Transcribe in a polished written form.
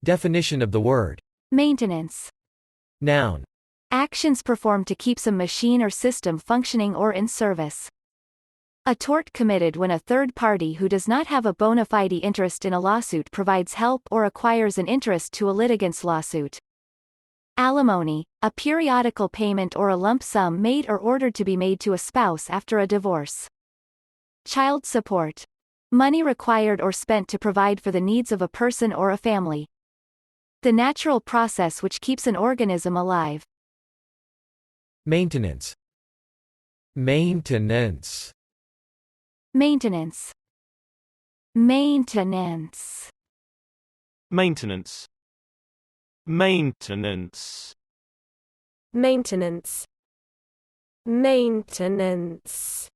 Definition of the word. Maintenance. Noun. Actions performed to keep some machine or system functioning or in service. A tort committed when a third party who does not have a bona fide interest in a lawsuit provides help or acquires an interest to a litigant's lawsuit. Alimony, a periodical payment or a lump sum made or ordered to be made to a spouse after a divorce. Child support. Money required or spent to provide for the needs of a person or a family. The natural process which keeps an organism alive. Maintenance. Maintenance. Maintenance. Maintenance. Maintenance. Maintenance. Maintenance. Maintenance.